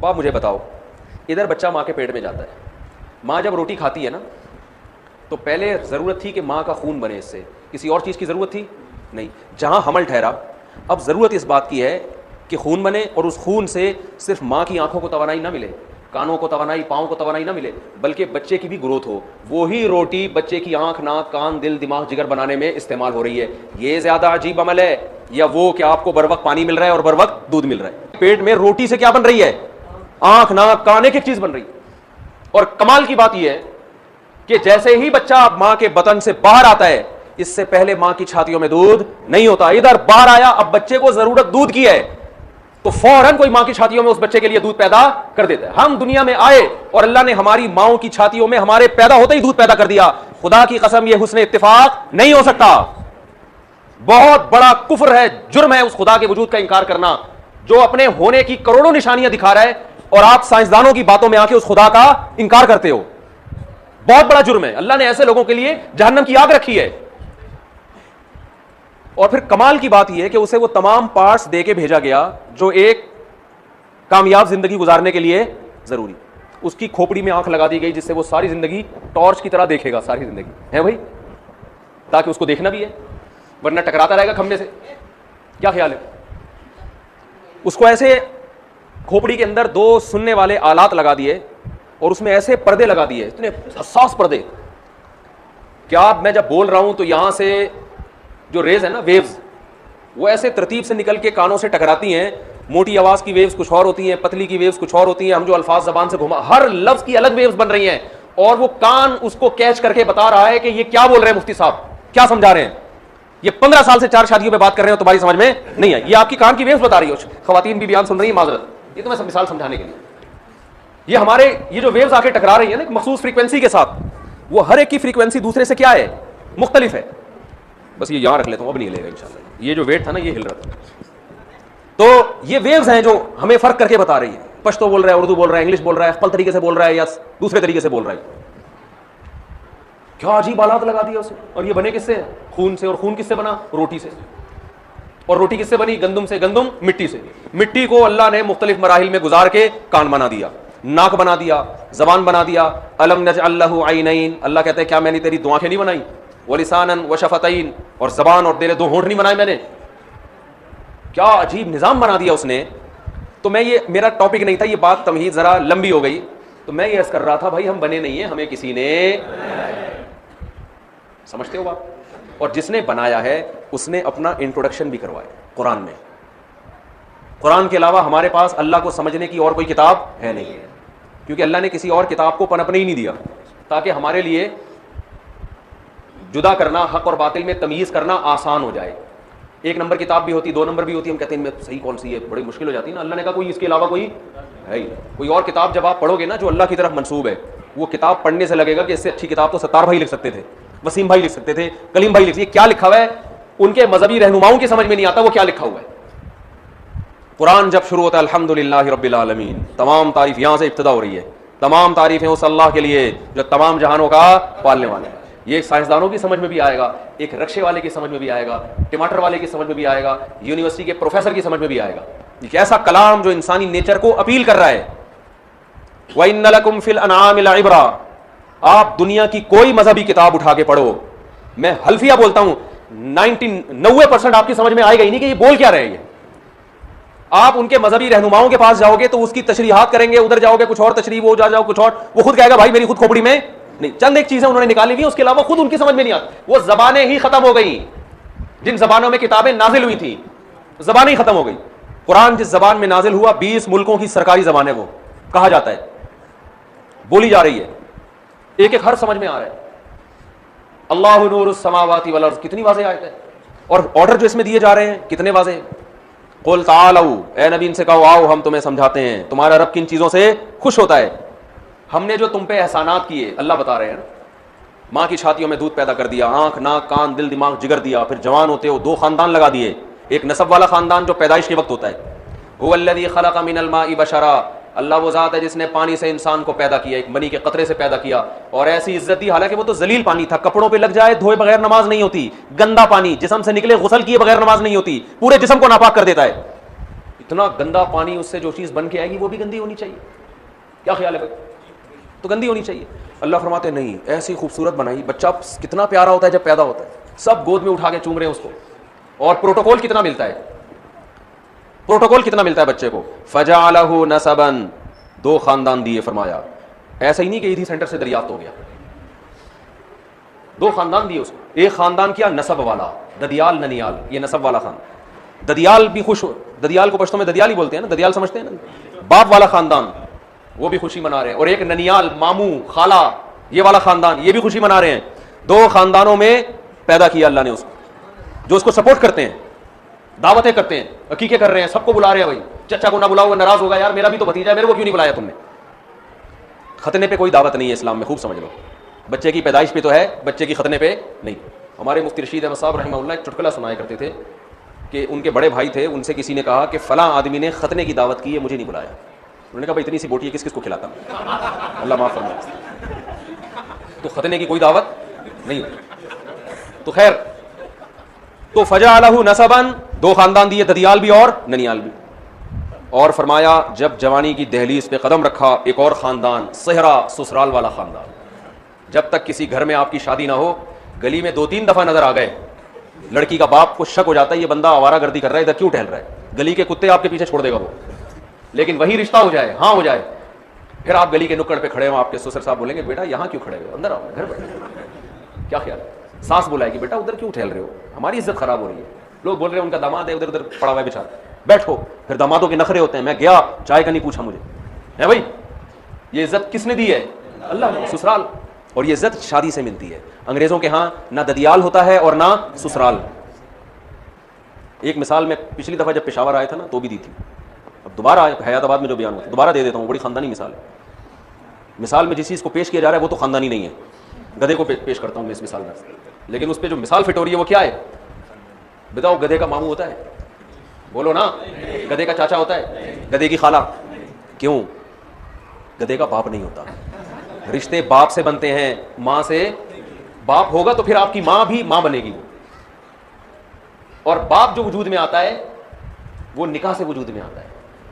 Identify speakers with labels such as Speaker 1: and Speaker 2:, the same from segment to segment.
Speaker 1: اب آپ مجھے بتاؤ, ادھر بچہ ماں کے پیٹ میں جاتا ہے, ماں جب روٹی کھاتی ہے نا تو پہلے ضرورت تھی کہ ماں کا خون بنے, اس سے کسی اور چیز کی ضرورت تھی نہیں. جہاں حمل ٹھہرا اب ضرورت اس بات کی ہے کہ خون بنے, اور اس خون سے صرف ماں کی آنکھوں کو توانائی نہ ملے, کانوں کو توانائی, پاؤں کو توانائی نہ ملے, بلکہ بچے کی بھی گروتھ ہو. وہی روٹی بچے کی آنکھ, ناک, کان, دل, دماغ, جگر بنانے میں استعمال ہو رہی ہے. یہ زیادہ عجیب عمل ہے یا وہ کہ آپ کو بر وقت پانی مل رہا ہے اور بر وقت دودھ مل رہا ہے؟ پیٹ میں روٹی سے کیا بن رہی ہے؟ آنکھ, ناک, کان, ایک ایک چیز بن رہی ہے. اور کمال کی بات یہ ہے کہ جیسے ہی بچہ ماں کے بدن سے باہر آتا ہے, اس سے پہلے ماں کی چھاتیوں میں دودھ نہیں ہوتا. ادھر باہر آیا, اب بچے کو ضرورت دودھ کی ہے تو فوراً کوئی ماں کی چھاتیوں میں اس بچے کے لیے دودھ پیدا کر دیتا ہے. ہم دنیا میں آئے اور اللہ نے ہماری ماؤں کی چھاتیوں میں ہمارے پیدا ہوتے ہی دودھ پیدا کر دیا. خدا کی قسم یہ حسن اتفاق نہیں ہو سکتا. بہت بڑا کفر ہے, جرم ہے اس خدا کے وجود کا انکار کرنا جو اپنے ہونے کی کروڑوں نشانیاں دکھا رہا ہے, اور آپ سائنسدانوں کی باتوں میں آ کے اس خدا کا انکار کرتے ہو. بہت بڑا جرم ہے. اللہ نے ایسے لوگوں کے لیے جہنم کی آگ رکھی ہے. اور پھر کمال کی بات یہ ہے کہ اسے وہ تمام پارٹس دے کے بھیجا گیا جو ایک کامیاب زندگی گزارنے کے لیے ضروری. اس کی کھوپڑی میں آنکھ لگا دی گئی جس سے وہ ساری زندگی ٹارچ کی طرح دیکھے گا, ساری زندگی ہے بھائی, تاکہ اس کو دیکھنا بھی ہے, ورنہ ٹکراتا رہے گا کھمبے سے. کیا خیال ہے؟ اس کو ایسے کھوپڑی کے اندر 2 سننے والے آلات لگا دیے اور اس میں ایسے پردے لگا دیے, اتنے حساس پردے. کیا میں جب بول رہا ہوں تو یہاں سے جو ریز ہے نا, ویوز, وہ ایسے ترتیب سے نکل کے کانوں سے ٹکراتی ہیں. موٹی آواز کی ویوز کچھ اور ہوتی ہیں, پتلی کی ویوز کچھ اور ہوتی ہیں. ہم جو الفاظ زبان سے گھما, ہر لفظ کی الگ ویوز بن رہی ہیں, اور وہ کان اس کو کیچ کر کے بتا رہا ہے کہ یہ کیا بول رہے ہیں مفتی صاحب, کیا سمجھا رہے ہیں. یہ 15 سال سے 4 شادیوں پہ بات کر رہے ہیں, تمہاری سمجھ میں نہیں ہے. یہ آپ کی کان کی ویوز بتا رہی ہو. خواتین بھی بیان سن رہی ہیں, معذرت, یہ تو میں مثال سمجھانے کے لیے. یہ ہمارے یہ جو ویوز آ کے ٹکرا رہی ہیں نا ایک مخصوص فریکوینسی کے ساتھ, وہ ہر ایک کی فریکوینسی دوسرے سے کیا ہے, مختلف ہے. بس یہ یہاں رکھ لیتا ہوں, اب نہیں ہلے گا انشاءاللہ. یہ جو ویٹ تھا نا یہ ہل رہا تھا. تو یہ ویوز ہیں جو ہمیں فرق کر کے بتا رہی ہے. پشتو بول رہا ہے, اردو بول رہا ہے, انگلش بول رہا ہے, افضل طریقے سے بول رہا ہے یا دوسرے طریقے سے بول رہا ہے. کیا عجیب آلات لگا دیا اسے. اور یہ بنے کس سے؟ خون سے. اور خون کس سے بنا؟ روٹی سے. اور روٹی کس سے بنی؟ گندم سے. گندم مٹی سے. مٹی کو اللہ نے مختلف مراحل میں گزار کے کان بنا دیا, ناک بنا دیا, زبان بنا دیا. الم نجعل لہ عینین, اللہ کہتے ہیں کیا میں نے تیری 2 آنکھیں نہیں بنائی؟ ولسانا وشفتین, اور زبان اور تیرے 2 ہونٹ نہیں بنائے میں نے؟ کیا عجیب نظام بنا دیا اس نے. تو میں یہ میرا ٹاپک نہیں تھا, یہ بات تمہید ذرا لمبی ہو گئی, تو میں یہ عرض کر رہا تھا بھائی ہم بنے نہیں ہیں, ہمیں کسی نے, سمجھتے ہو بات. اور جس نے بنایا ہے اس نے اپنا انٹروڈکشن بھی کروایا قرآن میں. قرآن کے علاوہ ہمارے پاس اللہ کو سمجھنے کی اور کوئی کتاب ہے نہیں, کیونکہ اللہ نے کسی اور کتاب کو پنپنے ہی نہیں دیا تاکہ ہمارے لیے جدا کرنا, حق اور باطل میں تمیز کرنا آسان ہو جائے. 1 نمبر کتاب بھی ہوتی, 2 نمبر بھی ہوتی, ہم کہتے ہیں صحیح کون سی ہے, بڑی مشکل ہو جاتی ہے نا. اللہ نے کہا کوئی اس کے علاوہ کوئی ہے ہی. کوئی اور کتاب جب آپ پڑھو گے نا جو اللہ کی طرف منسوب ہے, وہ کتاب پڑھنے سے لگے گا کہ اس سے اچھی کتاب تو ستار بھائی لکھ سکتے تھے, وسیم بھائی لکھ سکتے تھے, کلیم بھائی لکھ سکتے. کیا لکھا ہوا ہے ان کے مذہبی رہنماؤں کی سمجھ میں نہیں آتا وہ کیا لکھا ہوا ہے. قرآن جب شروع ہوتا ہے الحمدللہ رب العالمین, تمام تعریف یہاں سے ابتدا ہو رہی ہے. تمام تعریفیں اس اللہ کے لیے جو تمام جہانوں کا پالنے والا ہے. یہ ایک سائنسدانوں کی سمجھ میں بھی آئے گا, ایک رکشے والے کی سمجھ میں بھی آئے گا, ٹماٹر والے کی سمجھ میں بھی آئے گا, یونیورسٹی کے پروفیسر کی سمجھ میں بھی آئے گا. ایک ایسا کلام جو انسانی نیچر کو اپیل کر رہا ہے. وَإِنَّ لَكُمْ فِي الْأَنْعَامِ لَعِبْرَةً, آپ دنیا کی کوئی مذہبی کتاب اٹھا کے پڑھو, میں حلفیہ بولتا ہوں 90% آپ کی سمجھ میں آئے گا ہی نہیں کہ یہ بول کیا رہے ہیں. آپ ان کے مذہبی رہنماؤں کے پاس جاؤ گے تو اس کی تشریحات کریں گے, ادھر جاؤ گے کچھ اور تشریح, وہ جاؤ کچھ اور, وہ خود کہے گا بھائی میری خود کھوپڑی میں نہیں. چند ایک چیزیں انہوں نے نکالی ہوئی, اس کے علاوہ خود ان کی سمجھ میں نہیں آتی. وہ زبانیں ہی ختم ہو گئی, جن زبانوں میں کتابیں نازل ہوئی تھیں زبانیں ہی ختم ہو گئی. قرآن جس زبان میں نازل ہوا 20 ملکوں کی سرکاری زبان ہے, وہ کہا جاتا ہے, بولی جا رہی ہے, ایک ایک حرف سمجھ میں آ رہا ہے. اللہ نور السماوات والارض, کتنی واضح آیت ہے. اور آرڈر جو اس میں دیے جا رہے ہیں کتنے واضح ہیں. قل تعالوا, اے نبی ان سے کہو آؤ ہم تمہیں سمجھاتے ہیں, تمہارا رب کن چیزوں سے خوش ہوتا ہے. ہم نے جو تم پہ احسانات کیے, اللہ بتا رہے ہیں, ماں کی چھاتیوں میں دودھ پیدا کر دیا, آنکھ, ناک, کان, دل, دماغ, جگر دیا, پھر جوان ہوتے ہو 2 خاندان لگا دیے. ایک نسب والا خاندان جو پیدائش کے وقت ہوتا ہے. هو الذی خلق من الماء بشرا, اللہ وہ ذات ہے جس نے پانی سے انسان کو پیدا کیا, ایک منی کے قطرے سے پیدا کیا, اور ایسی عزت دی, حالانکہ وہ تو ذلیل پانی تھا, کپڑوں پہ لگ جائے دھوئے بغیر نماز نہیں ہوتی, گندا پانی جسم سے نکلے غسل کیے بغیر نماز نہیں ہوتی, پورے جسم کو ناپاک کر دیتا ہے. اتنا گندا پانی اس سے جو چیز بن کے آئے گی وہ بھی گندی ہونی چاہیے. کیا خیال ہے بھائی؟ تو گندی ہونی چاہیے. اللہ فرماتے ہیں نہیں, ایسی خوبصورت بنائی. بچہ کتنا پیارا ہوتا ہے جب پیدا ہوتا ہے, سب گود میں اٹھا کے چوم رہے ہیں اس کو. اور پروٹوکول کتنا ملتا ہے, پروٹوکول کتنا ملتا ہے بچے کو. فجعلہ نسبا, 2 خاندان دیے. فرمایا ایسا ہی نہیں کہ ایدھی سینٹر سے دریافت ہو گیا, 2 خاندان دیے اس کو. ایک خاندان کیا نسب والا, ددیال ننیال, یہ نسب والا خاندان. ددیال بھی خوش, ددیال کو پشتوں میں ددیال ہی بولتے ہیں نا, ددیال سمجھتے ہیں نا, باپ والا خاندان, وہ بھی خوشی منا رہے ہیں. اور ایک ننیال, ماموں, خالہ, یہ والا خاندان, یہ بھی خوشی منا رہے ہیں. 2 خاندانوں میں پیدا کیا اللہ نے اس کو, جو اس کو سپورٹ کرتے ہیں, دعوتیں کرتے ہیں, عقیقے کر رہے ہیں, سب کو بلا رہے ہیں. بھائی چچا کو نہ بلاؤ, وہ ناراض ہوگا, یار میرا بھی تو بھتیجا ہے, میرے کو کیوں نہیں بلایا تم نے. ختنے پہ کوئی دعوت نہیں ہے اسلام میں, خوب سمجھ لو. بچے کی پیدائش پہ تو ہے, بچے کی ختنے پہ نہیں. ہمارے مفتی رشید احمد صاحب رحمہ اللہ ایک چٹکلا سنایا کرتے تھے کہ ان کے بڑے بھائی تھے, ان سے کسی نے کہا کہ فلاں آدمی نے ختنے کی دعوت کی ہے, مجھے نہیں بلایا. انہوں نے کہا بھائی اتنی سی بوٹی ہے, کس کس کو کھلاتا, اللہ معاف فرمائے. تو ختنے کی کوئی دعوت نہیں ہوتی. تو خیر, تو فجعلہ نسبا, 2 خاندان دیے, ددیال بھی اور ننیال بھی. اور فرمایا جب جوانی کی دہلیز پہ قدم رکھا, ایک اور خاندان, صحرا, سسرال والا خاندان. جب تک کسی گھر میں آپ کی شادی نہ ہو, گلی میں 2-3 دفعہ نظر آ گئے, لڑکی کا باپ کو شک ہو جاتا ہے یہ بندہ آوارہ گردی کر رہا ہے, ادھر کیوں ٹہل رہا ہے, گلی کے کتے آپ کے پیچھے چھوڑ دے گا وہ. لیکن وہی رشتہ ہو جائے, ہاں ہو جائے, پھر آپ گلی کے نکڑ پہ کھڑے ہو, آپ کے سسر صاحب بولیں گے بیٹا یہاں کیوں کھڑے ہو, اندر آؤ, گھر بیٹھے. کیا خیال ہے؟ ساس بلائے گی بیٹا ادھر کیوں ٹہل رہے ہو, ہماری عزت خراب ہو رہی ہے. لوگ بول رہے ہیں ان کا داماد ہے ادھر ادھر پڑا ہوا ہے بیچارہ, بیٹھو. پھر دامادوں کے نخرے ہوتے ہیں, میں گیا چائے کا نہیں پوچھا مجھے. ہے بھائی, یہ عزت کس نے دی ہے؟ اللہ نے. سسرال, اور یہ عزت شادی سے ملتی ہے. انگریزوں کے ہاں نہ ددیال ہوتا ہے اور نہ سسرال. ایک مثال میں پچھلی دفعہ جب پشاور آیا تھا نا تو بھی دی تھی, اب دوبارہ حیات آباد میں جو بیان ہوا دوبارہ دے دیتا ہوں. بڑی خاندانی مثال ہے. مثال میں جس چیز کو پیش کیا جا رہا ہے وہ تو خاندانی نہیں ہے, گدھے کو پیش کرتا ہوں میں اس مثال میں, لیکن اس پہ جو مثال فٹ ہو رہی ہے وہ کیا ہے بتاؤ. گدھے کا ماموں ہوتا ہے, بولو نا, گدھے کا چاچا ہوتا ہے, گدھے کی خالہ. کیوں؟ گدھے کا باپ نہیں ہوتا. رشتے باپ سے بنتے ہیں, ماں سے. باپ ہوگا تو پھر آپ کی ماں بھی ماں بنے گی. اور باپ جو وجود میں آتا ہے وہ نکاح سے وجود میں آتا ہے.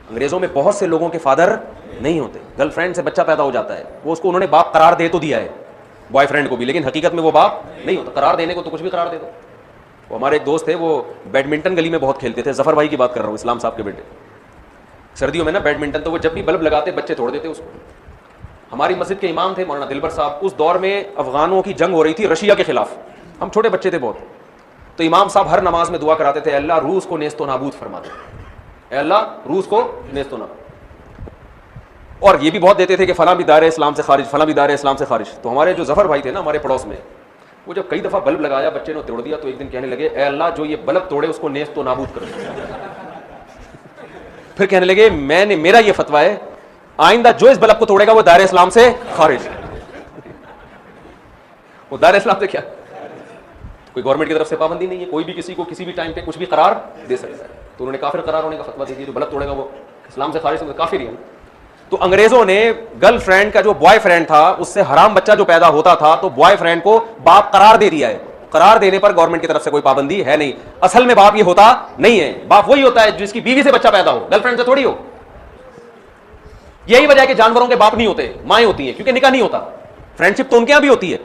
Speaker 1: انگریزوں میں بہت سے لوگوں کے فادر نہیں ہوتے, گرل فرینڈ سے بچہ پیدا ہو جاتا ہے, وہ اس کو انہوں نے باپ قرار دے تو دیا ہے, بوائے فرینڈ کو بھی, لیکن حقیقت میں وہ باپ نہیں ہوتا. قرار دینے کو تو کچھ بھی قرار دے دو. وہ ہمارے ایک دوست تھے, وہ بیڈمنٹن گلی میں بہت کھیلتے تھے, ظفر بھائی کی بات کر رہا ہوں, اسلام صاحب کے بیٹے. سردیوں میں نا بیڈمنٹن, تو وہ جب بھی بلب لگاتے بچے توڑ دیتے اس کو. ہماری مسجد کے امام تھے مولانا دلبر صاحب. اس دور میں افغانوں کی جنگ ہو رہی تھی رشیا کے خلاف, ہم چھوٹے بچے تھے بہت. تو امام صاحب ہر نماز میں دعا کراتے تھے, اللہ روس کو نیست و نابود فرما دے, اے اللہ روس کو نیست و نابود. اور یہ بھی بہت دیتے تھے کہ فلاں بھی دائرہ اسلام سے خارج, فلاں بھی دائرہ اسلام سے خارج. تو ہمارے جو ظفر بھائی تھے نا ہمارے پڑوس میں, وہ جب کئی دفعہ بلب لگایا بچے نے توڑ دیا, تو ایک دن کہنے لگے اے اللہ جو یہ بلب توڑے اس کو نیست و نابود کر دے. پھر کہنے لگے میں نے, میرا یہ فتویٰ ہے آئندہ جو اس بلب کو توڑے گا وہ دائرہ اسلام سے خارج. وہ دائرہ اسلام سے کیا, کوئی گورنمنٹ کی طرف سے پابندی نہیں ہے, کوئی بھی کسی کو کسی بھی ٹائم پہ کچھ بھی قرار دے سکتا ہے. تو انہوں نے کافر قرار ہونے کا فتویٰ دے دیا, جو بلب توڑے گا وہ اسلام سے خارج, کافر ہی ہے. تو انگریزوں نے گرل فرینڈ کا جو بوائے فرینڈ تھا اس سے حرام بچہ جو پیدا ہوتا تھا تو بوائے فرینڈ کو باپ قرار دے دیا ہے. قرار دینے پر گورنمنٹ کی طرف سے کوئی پابندی ہے نہیں. اصل میں باپ یہ ہوتا نہیں ہے, باپ وہی ہوتا ہے جس کی بیوی سے بچہ پیدا ہو, گرل فرینڈ سے تھوڑی ہو. یہی وجہ ہے کہ جانوروں کے باپ نہیں ہوتے, مائیں ہوتی ہیں, کیونکہ نکاح نہیں ہوتا. فرینڈشپ تو ان کے یہاں بھی ہوتی ہے,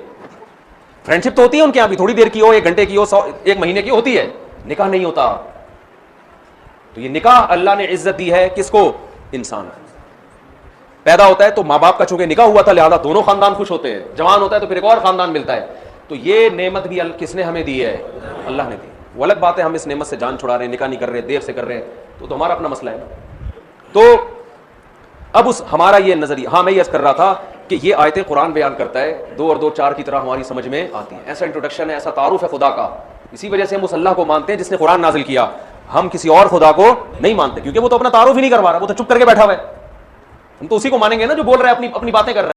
Speaker 1: فرینڈشپ تو ہوتی ہے ان کے یہاں بھی, تھوڑی دیر کی ہو, 1 گھنٹے کی ہو, 1 مہینے کی ہوتی ہے, نکاح نہیں ہوتا. تو یہ نکاح اللہ نے عزت دی ہے کس کو؟ انسان. پیدا ہوتا ہے تو ماں باپ کا چونکہ نکاح ہوا تھا لہذا دونوں خاندان خوش ہوتے ہیں, جوان ہوتا ہے تو پھر ایک اور خاندان ملتا ہے. تو یہ نعمت بھی کس نے ہمیں دی ہے؟ اللہ نے دی. وہ الگ بات ہے ہم اس نعمت سے جان چھڑا رہے ہیں, نکاح نہیں کر رہے, دیر سے کر رہے ہیں, تو ہمارا اپنا مسئلہ ہے نا. تو اب اس ہمارا یہ نظریہ, ہاں میں یہ کر رہا تھا کہ یہ آیتیں قرآن بیان کرتا ہے 2 اور 2 4 کی طرح ہماری سمجھ میں آتی ہیں. ایسا انٹروڈکشن ہے, ایسا تعارف ہے خدا کا, اسی وجہ سے ہم اس اللہ کو مانتے ہیں جس نے قرآن نازل کیا. ہم کسی اور خدا کو نہیں مانتے, کیونکہ وہ تو اپنا تعارف ہی نہیں کروا رہا, وہ تو چپ کر کے بیٹھا ہوا ہے. ہم تو اسی کو مانیں گے نا جو بول رہا ہے, اپنی باتیں کر رہا ہے.